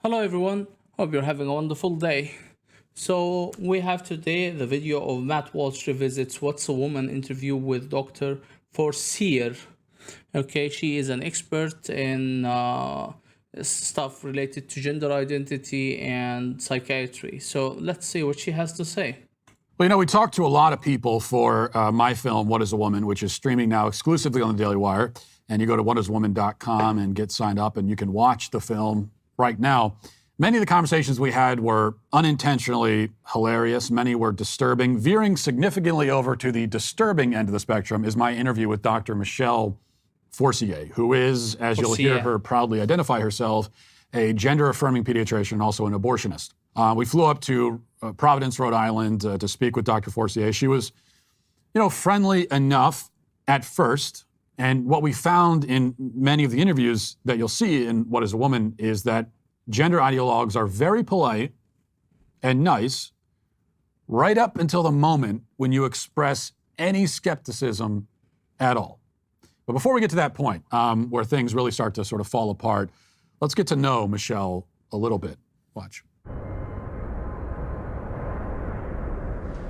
Hello everyone, hope you're having a wonderful day. So we have today the video of Matt Walsh revisits What's a Woman interview with Dr. Forcier. Okay, she is an expert in stuff related to gender identity and psychiatry. So let's see what she has to say. Well, we talked to a lot of people for my film, What is a Woman, which is streaming now exclusively on the Daily Wire. And you go to whatiswoman.com and get signed up, and you can watch the film right now. Many of the conversations we had were unintentionally hilarious. Many were disturbing. Veering significantly over to the disturbing end of the spectrum is my interview with Dr. Michelle Forcier, who is, as you'll hear her proudly identify herself, a gender-affirming pediatrician and also an abortionist. We flew up to Providence, Rhode Island to speak with Dr. Forcier. She was, friendly enough at first. And what we found in many of the interviews that you'll see in What is a Woman is that gender ideologues are very polite and nice right up until the moment when you express any skepticism at all. But before we get to that point, where things really start to sort of fall apart, let's get to know Michelle a little bit. Watch.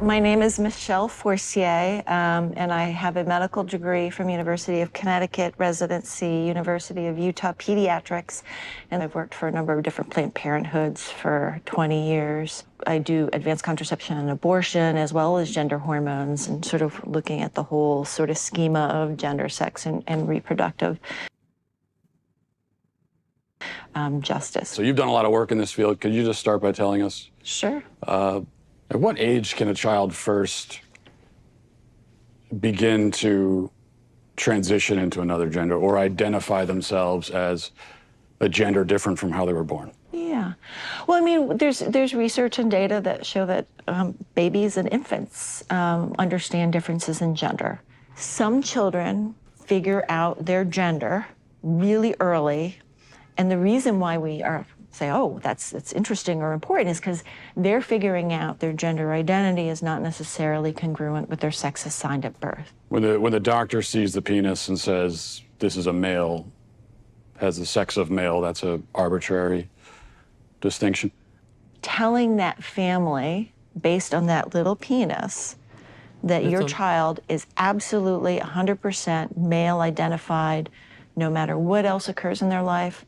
My name is Michelle Forcier, and I have a medical degree from University of Connecticut, residency, University of Utah Pediatrics, and I've worked for a number of different Planned Parenthoods for 20 years. I do advanced contraception and abortion, as well as gender hormones, and sort of looking at the whole sort of schema of gender, sex, and reproductive justice. So you've done a lot of work in this field. Could you just start by telling us? Sure. At what age can a child first begin to transition into another gender or identify themselves as a gender different from how they were born? Yeah. Well, I mean, there's research and data that show that babies and infants understand differences in gender. Some children figure out their gender really early, and the reason why we say, oh, that's interesting or important is because they're figuring out their gender identity is not necessarily congruent with their sex assigned at birth. When the doctor sees the penis and says, this is a male, has the sex of male, that's an arbitrary distinction? Telling that family, based on that little penis, that your child is absolutely 100% male identified, no matter what else occurs in their life,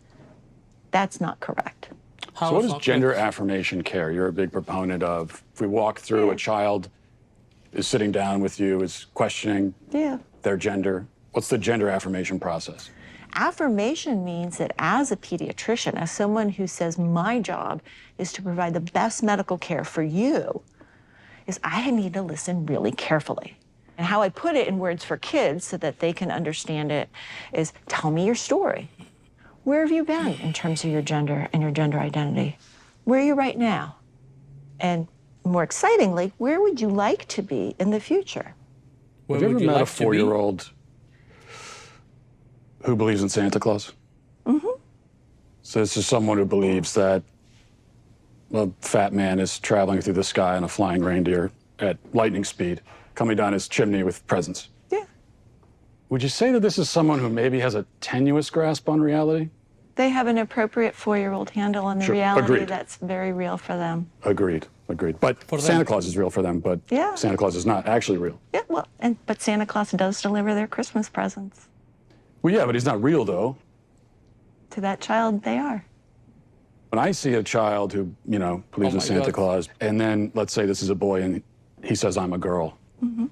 that's not correct. So what is gender affirmation care? You're a big proponent of. If we walk through, a child is sitting down with you, is questioning their gender. What's the gender affirmation process? Affirmation means that as a pediatrician, as someone who says my job is to provide the best medical care for you, is I need to listen really carefully. And how I put it in words for kids so that they can understand it is, tell me your story. Where have you been in terms of your gender and your gender identity? Where are you right now? And more excitingly, where would you like to be in the future? Have you ever met a 4-year-old who believes in Santa Claus? Mm-hmm. So this is someone who believes that a fat man is traveling through the sky on a flying reindeer at lightning speed, coming down his chimney with presents. Yeah. Would you say that this is someone who maybe has a tenuous grasp on reality? They have an appropriate 4-year-old handle on the reality that's very real for them. Agreed. But Santa Claus is real for them, but Santa Claus is not actually real. Yeah, well, but Santa Claus does deliver their Christmas presents. Well, yeah, but he's not real, though. To that child, they are. When I see a child who, believes in Santa Claus, and then let's say this is a boy and he says, I'm a girl. Mm-hmm.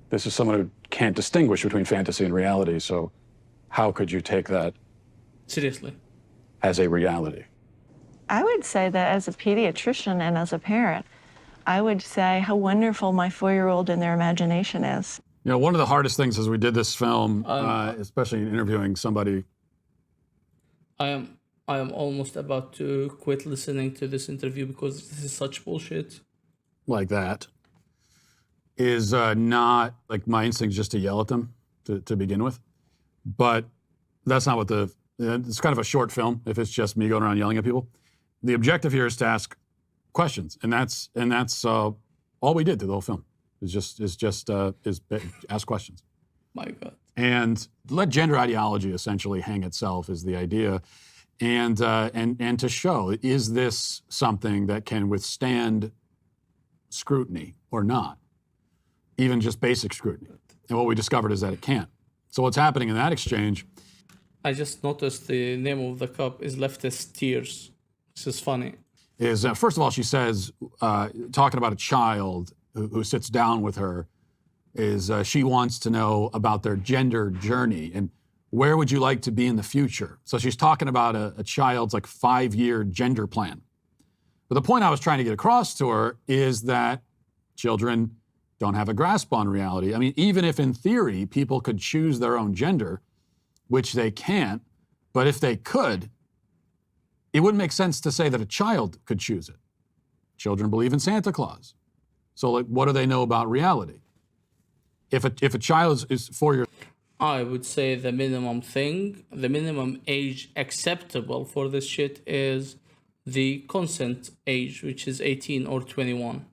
This is someone who can't distinguish between fantasy and reality, so how could you take that seriously as a reality? I would say that as a pediatrician and as a parent, I would say how wonderful my 4-year-old and their imagination is. One of the hardest things as we did this film, especially in interviewing somebody. I am almost about to quit listening to this interview because this is such bullshit. Like that is not, like, my instinct just to yell at them to begin with. But that's not what it's kind of a short film if it's just me going around yelling at people. The objective here is to ask questions, and that's all we did through the whole film. Is ask questions. My God. And let gender ideology essentially hang itself is the idea. and to show, is this something that can withstand scrutiny or not, even just basic scrutiny. And what we discovered is that it can't. So what's happening in that exchange? I just noticed the name of the cup is Leftist Tears. This is funny. Is first of all, she says, talking about a child who sits down with her, is she wants to know about their gender journey and where would you like to be in the future? So she's talking about a child's like 5-year gender plan. But the point I was trying to get across to her is that children don't have a grasp on reality. I mean, even if in theory people could choose their own gender, which they can't, but if they could, it wouldn't make sense to say that a child could choose it. Children believe in Santa Claus. So like, what do they know about reality? If a child is 4 years... I would say the minimum age acceptable for this shit is the consent age, which is 18 or 21.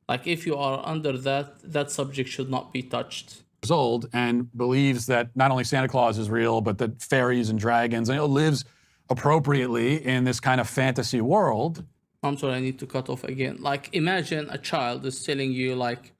Like if you are under that subject should not be touched. Old and believes that not only Santa Claus is real, but that fairies and dragons, and lives appropriately in this kind of fantasy world. I'm sorry, I need to cut off again. Like imagine a child is telling you like,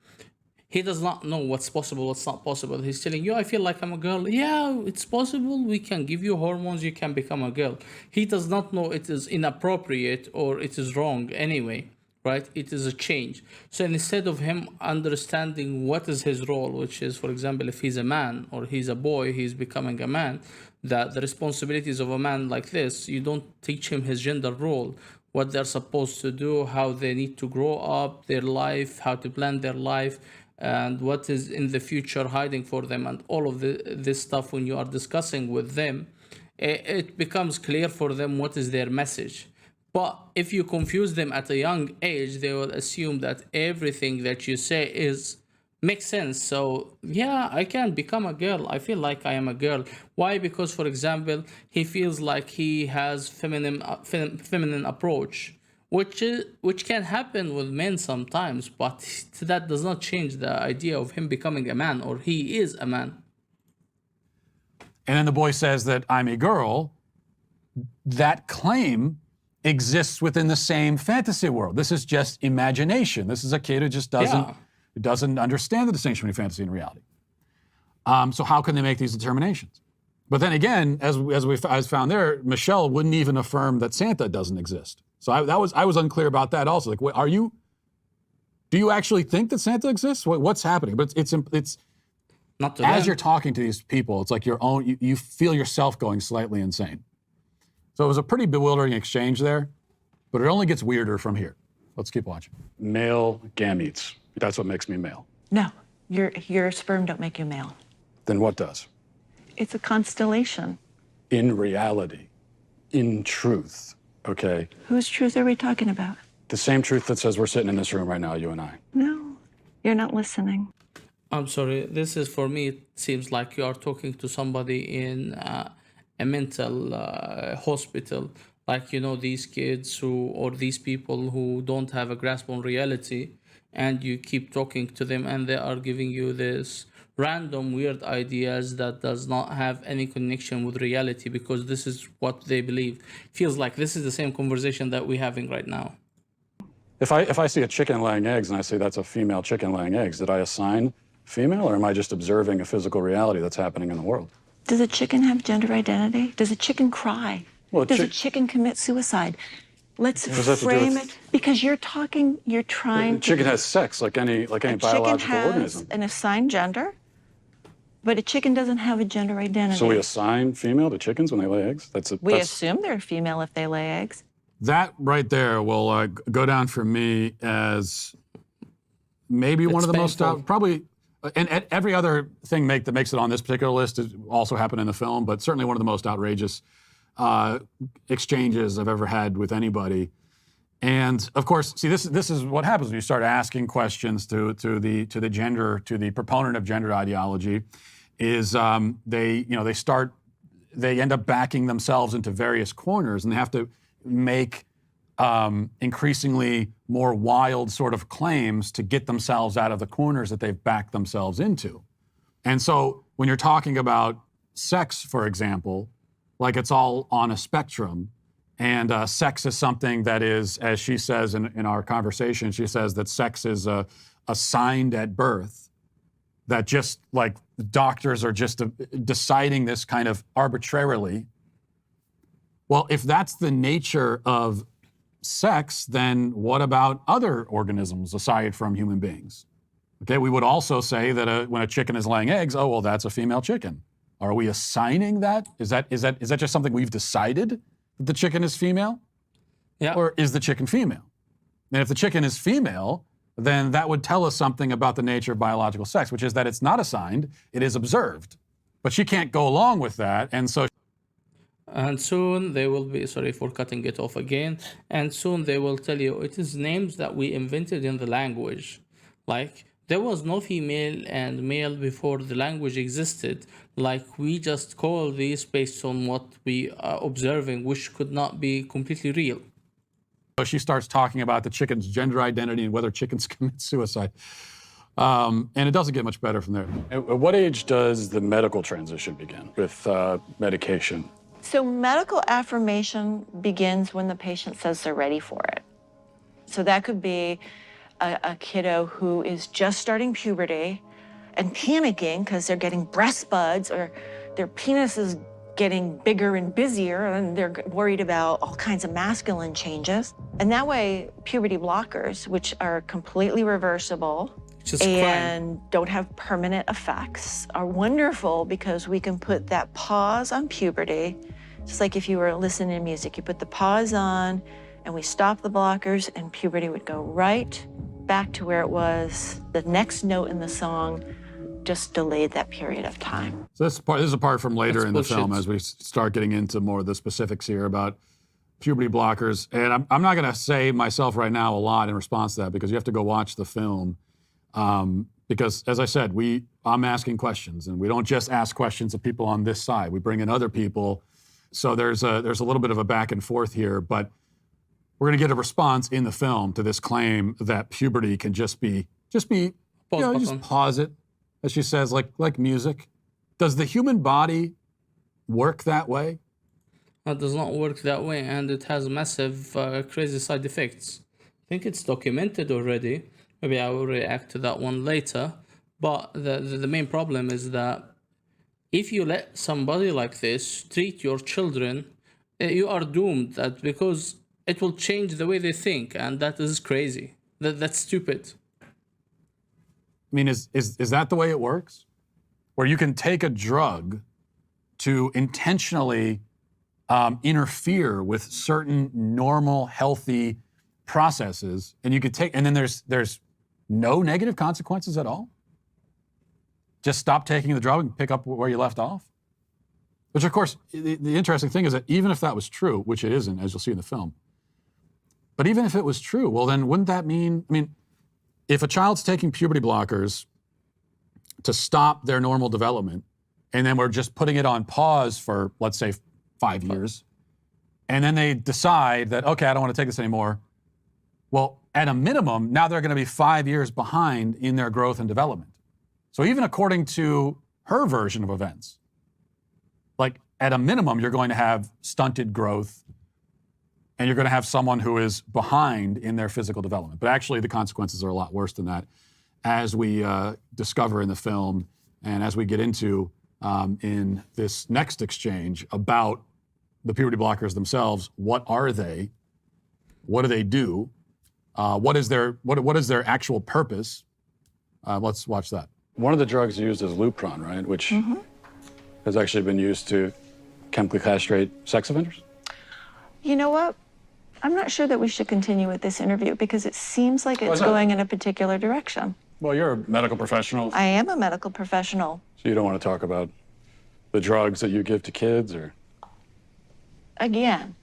he does not know what's possible, what's not possible. He's telling you, I feel like I'm a girl. Yeah, it's possible. We can give you hormones. You can become a girl. He does not know it is inappropriate or it is wrong anyway, right? It is a change. So instead of him understanding what is his role, which is, for example, if he's a man or he's a boy, he's becoming a man, that the responsibilities of a man like this, you don't teach him his gender role, what they're supposed to do, how they need to grow up, their life, how to plan their life, and what is in the future hiding for them, and all of this stuff. When you are discussing with them, it becomes clear for them what is their message. But if you confuse them at a young age, they will assume that everything that you say makes sense. So yeah, I can become a girl. I feel like I am a girl. Why? Because, for example, he feels like he has feminine approach, which can happen with men sometimes, but that does not change the idea of him becoming a man, or he is a man. And then the boy says that I'm a girl. That claim exists within the same fantasy world. This is just imagination. This is a kid who just doesn't understand the distinction between fantasy and reality. So how can they make these determinations? But then again, as we found there, Michelle wouldn't even affirm that Santa doesn't exist. So I was unclear about that also. Like, do you actually think that Santa exists? What's happening? But it's not to as them. You're talking to these people, it's like you feel yourself going slightly insane. So it was a pretty bewildering exchange there, but it only gets weirder from here. Let's keep watching. Male gametes. That's what makes me male. No, your sperm don't make you male. Then what does? It's a constellation. In reality, in truth, okay? Whose truth are we talking about? The same truth that says we're sitting in this room right now, you and I. No, you're not listening. I'm sorry. This is, for me, it seems like you are talking to somebody in a mental hospital. Like, these kids or these people who don't have a grasp on reality, and you keep talking to them and they are giving you this random weird ideas that does not have any connection with reality because this is what they believe. Feels like this is the same conversation that we're having right now. If I see a chicken laying eggs and I say that's a female chicken laying eggs, did I assign female, or am I just observing a physical reality that's happening in the world? Does a chicken have gender identity? Does a chicken cry? Well, Does a chicken commit suicide? Let's does that have to do frame with- it, because you're trying The chicken has sex like any a chicken biological has organism. an assigned gender, but a chicken doesn't have a gender identity. So we assign female to chickens when they lay eggs? We assume they're female if they lay eggs. That right there will go down for me as maybe one of the most probably, and every other thing that makes it on this particular list is also happened in the film, but certainly one of the most outrageous exchanges I've ever had with anybody. And of course, see, this is what happens when you start asking questions to the proponent of gender ideology. Is they end up backing themselves into various corners, and they have to make increasingly more wild sort of claims to get themselves out of the corners that they've backed themselves into. And so when you're talking about sex, for example, like it's all on a spectrum, And sex is something that is, as she says in our conversation, she says that sex is assigned at birth, that just like doctors are just deciding this kind of arbitrarily. Well, if that's the nature of sex, then what about other organisms aside from human beings? Okay, we would also say that when a chicken is laying eggs, oh, well, that's a female chicken. Are we assigning that? Is that just something we've decided that the chicken is female? Yeah. Or is the chicken female? And if the chicken is female, then that would tell us something about the nature of biological sex, which is that it's not assigned, it is observed. But she can't go along with that, and so... And soon they will be, sorry for cutting it off again, and soon they will tell you it is names that we invented in the language. Like, there was no female and male before the language existed. Like, we just call these based on what we are observing, which could not be completely real. So she starts talking about the chicken's gender identity and whether chickens commit suicide. And it doesn't get much better from there. At what age does the medical transition begin with medication? So medical affirmation begins when the patient says they're ready for it. So that could be a kiddo who is just starting puberty and panicking because they're getting breast buds or their penis is getting bigger and busier and they're worried about all kinds of masculine changes. And that way, puberty blockers, which are completely reversible and don't have permanent effects, are wonderful because we can put that pause on puberty. Just like if you were listening to music, you put the pause on and we stop the blockers and puberty would go right back to where it was. The next note in the song just delayed that period of time. So this is a part from later in the bullshit. film as we start getting into more of the specifics here about puberty blockers. And I'm not going to say myself right now a lot in response to that because you have to go watch the film. Because as I said, I'm asking questions and we don't just ask questions of people on this side. We bring in other people. So there's a little bit of a back and forth here, but we're going to get a response in the film to this claim that puberty can just be you just pause it, as she says, like music. Does the human body work that way? It does not work that way, and it has massive, crazy side effects. I think it's documented already. Maybe I will react to that one later. But the main problem is that if you let somebody like this treat your children, you are doomed. That because it will change the way they think, and that is crazy. That's stupid. I mean, is that the way it works? Where you can take a drug to intentionally interfere with certain normal, healthy processes, and you could take, and then there's no negative consequences at all? Just stop taking the drug and pick up where you left off? Which, of course, the interesting thing is that even if that was true, which it isn't, as you'll see in the film, but even if it was true, well, then wouldn't that mean, I mean, if a child's taking puberty blockers to stop their normal development, and then we're just putting it on pause for, let's say, 5 years, and then they decide that, okay, I don't want to take this anymore, well, at a minimum, now they're going to be 5 years behind in their growth and development. So even according to her version of events, like at a minimum, you're going to have stunted growth and you're going to have someone who is behind in their physical development. But actually, the consequences are a lot worse than that, as we discover in the film and as we get into in this next exchange about the puberty blockers themselves. What are they? What do they do? What is their actual purpose? Let's watch that. One of the drugs used is Lupron, right? Which has actually been used to chemically castrate sex offenders. You know what? I'm not sure that we should continue with this interview because it seems like it's going in a particular direction. Well, you're a medical professional. I am a medical professional. So you don't want to talk about the drugs that you give to kids, or? Again,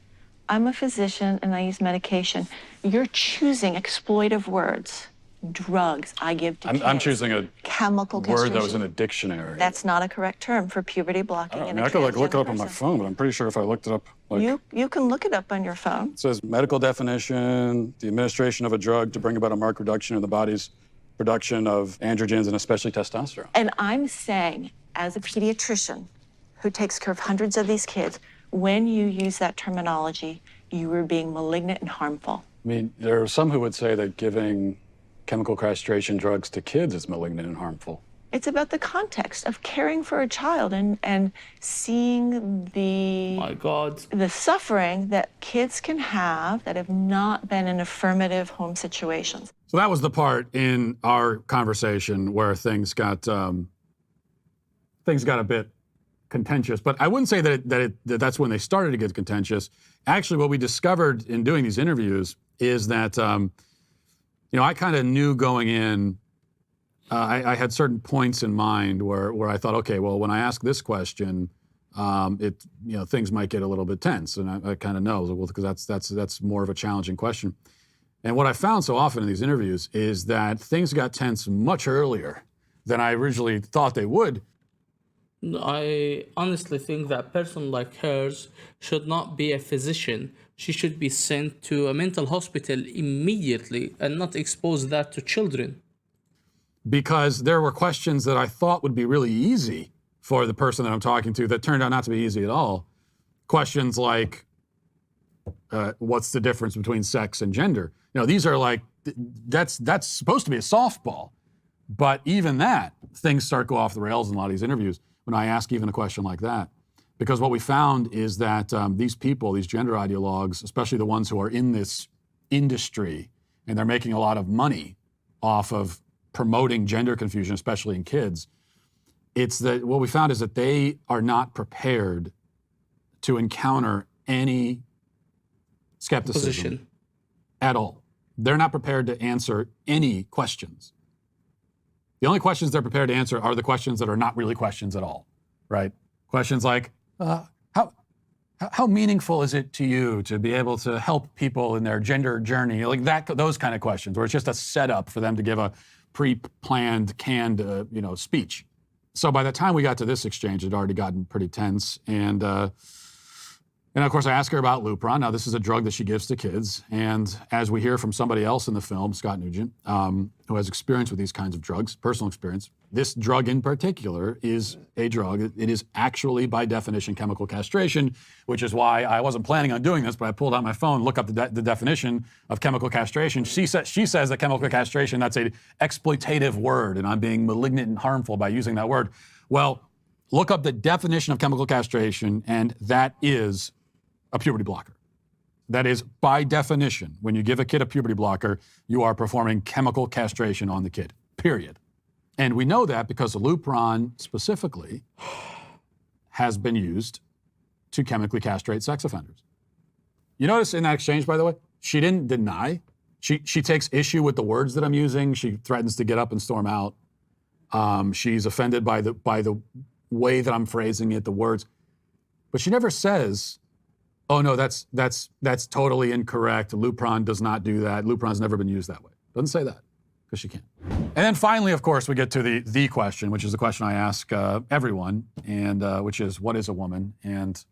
I'm a physician and I use medication. You're choosing exploitive words. Drugs I give to kids. I'm choosing a chemical word that was in castration. a dictionary. That's not a correct term for puberty blocking. I mean, I could like look it up on my phone, but I'm pretty sure if I looked it up, like, You can look it up on your phone. it says medical definition: the administration of a drug to bring about a marked reduction in the body's production of androgens and especially testosterone. And I'm saying, as a pediatrician who takes care of hundreds of these kids, when you use that terminology, you were being malignant and harmful. I mean, there are some who would say that giving chemical castration drugs to kids is malignant and harmful. It's about the context of caring for a child and seeing My God. the suffering that kids can have that have not been in affirmative home situations. So that was the part in our conversation where things got a bit contentious. But I wouldn't say that's when they started to get contentious. Actually, what we discovered in doing these interviews is that I kind of knew going in. I had certain points in mind where I thought, okay, well, when I ask this question, things might get a little bit tense, and I kind of know, well, because that's more of a challenging question. And what I found so often in these interviews is that things got tense much earlier than I originally thought they would. I honestly think that a person like hers should not be a physician. She should be sent to a mental hospital immediately and not expose that to children. Because there were questions that I thought would be really easy for the person that I'm talking to that turned out not to be easy at all. Questions like, what's the difference between sex and gender? These are like, that's supposed to be a softball. But even that, things start to go off the rails in a lot of these interviews when I ask even a question like that. Because what we found is that these people, these gender ideologues, especially the ones who are in this industry, and they're making a lot of money off of promoting gender confusion, especially in kids, it's that what we found is that they are not prepared to encounter any skepticism at all. They're not prepared to answer any questions. The only questions they're prepared to answer are the questions that are not really questions at all, right? Questions like, how meaningful is it to you to be able to help people in their gender journey? Like that, those kind of questions, where it's just a setup for them to give a pre-planned, canned, speech. So by the time we got to this exchange, it had already gotten pretty tense. And of course, I asked her about Lupron. Now, this is a drug that she gives to kids. And as we hear from somebody else in the film, Scott Nugent, who has experience with these kinds of drugs, personal experience, this drug in particular is a drug. It is actually, by definition, chemical castration, which is why I wasn't planning on doing this, but I pulled out my phone, look up the definition of chemical castration. She says that chemical castration, that's an exploitative word, and I'm being malignant and harmful by using that word. Well, look up the definition of chemical castration, and that is a puberty blocker. That is, by definition, when you give a kid a puberty blocker, you are performing chemical castration on the kid, period. And we know that because Lupron specifically has been used to chemically castrate sex offenders. You notice in that exchange, by the way, she didn't deny. She takes issue with the words that I'm using. She threatens to get up and storm out. She's offended by the way that I'm phrasing it, the words. But she never says, oh no, that's totally incorrect. Lupron does not do that. Lupron's never been used that way. Doesn't say that, because she can't. And then finally, of course, we get to the question, which is the question I ask everyone, and which is, what is a woman? And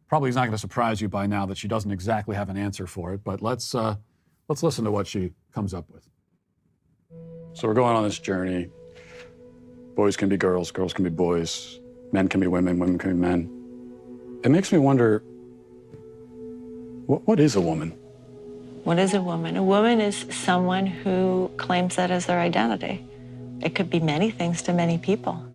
probably is not going to surprise you by now that she doesn't exactly have an answer for it, but let's listen to what she comes up with. So we're going on this journey. Boys can be girls, girls can be boys, men can be women, women can be men. It makes me wonder, what is a woman? What is a woman? A woman is someone who claims that as their identity. It could be many things to many people.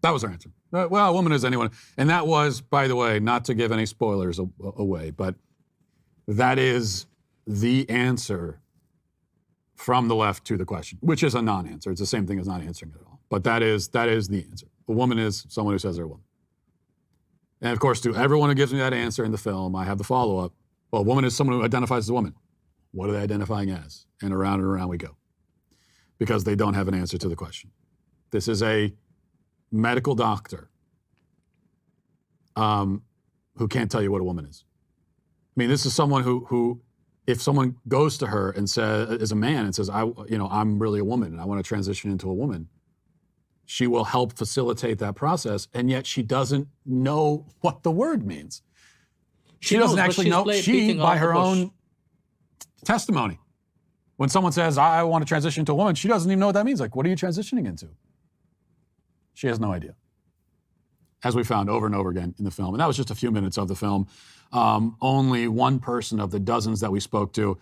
That was her answer. Well, a woman is anyone. And that was, by the way, not to give any spoilers away, but that is the answer from the left to the question, which is a non-answer. It's the same thing as not answering it at all. But that is the answer. A woman is someone who says they're a woman. And of course, to everyone who gives me that answer in the film, I have the follow-up. Well, a woman is someone who identifies as a woman. What are they identifying as? And around we go. Because they don't have an answer to the question. This is a medical doctor who can't tell you what a woman is. I mean, this is someone who if someone goes to her and says, as a man, and says, I'm really a woman and I want to transition into a woman, she will help facilitate that process, and yet she doesn't know what the word means. She doesn't actually know. She, by her own testimony, when someone says, I want to transition to a woman, she doesn't even know what that means. Like, what are you transitioning into? She has no idea. as we found over and over again in the film. And that was just a few minutes of the film. Only one person of the dozens that we spoke to.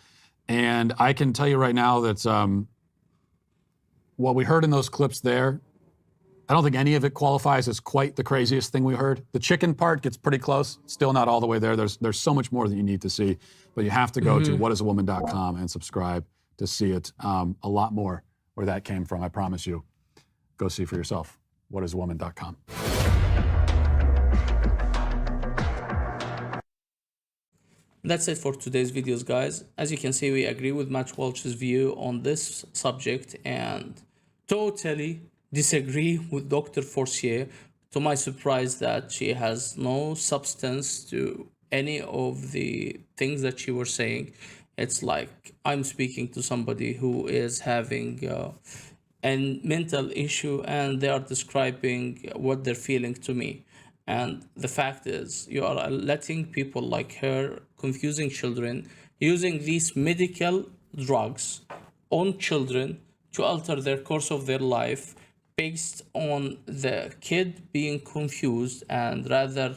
And I can tell you right now that what we heard in those clips there, I don't think any of it qualifies as quite the craziest thing we heard. The chicken part gets pretty close, still not all the way there. There's so much more that you need to see, but you have to go to whatisawoman.com and subscribe to see it. A lot more where that came from, I promise you. Go see for yourself, whatisawoman.com. That's it for today's videos, guys. As you can see, we agree with Matt Walsh's view on this subject and totally disagree with Dr. Forcier, to my surprise that she has no substance to any of the things that she was saying. It's like I'm speaking to somebody who is having a mental issue and they are describing what they're feeling to me. And the fact is, you are letting people like her confusing children, using these medical drugs on children to alter their course of their life based on the kid being confused, and rather,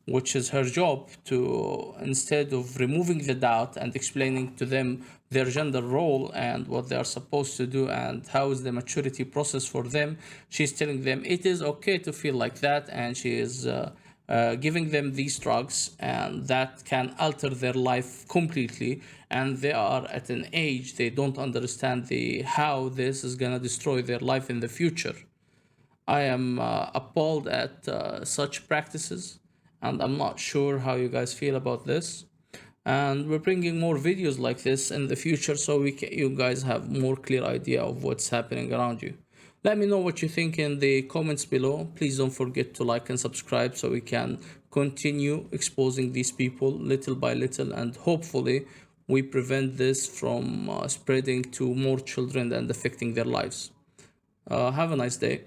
which is her job, to instead of removing the doubt and explaining to them their gender role and what they are supposed to do and how is the maturity process for them, she's telling them it is okay to feel like that, and she is giving them these drugs and that can alter their life completely, and they are at an age they don't understand how this is going to destroy their life in the future. I am appalled at such practices, and I'm not sure how you guys feel about this. And we're bringing more videos like this in the future so you guys have more clear idea of what's happening around you. Let me know what you think in the comments below. Please don't forget to like and subscribe so we can continue exposing these people little by little, and hopefully we prevent this from spreading to more children and affecting their lives. Have a nice day.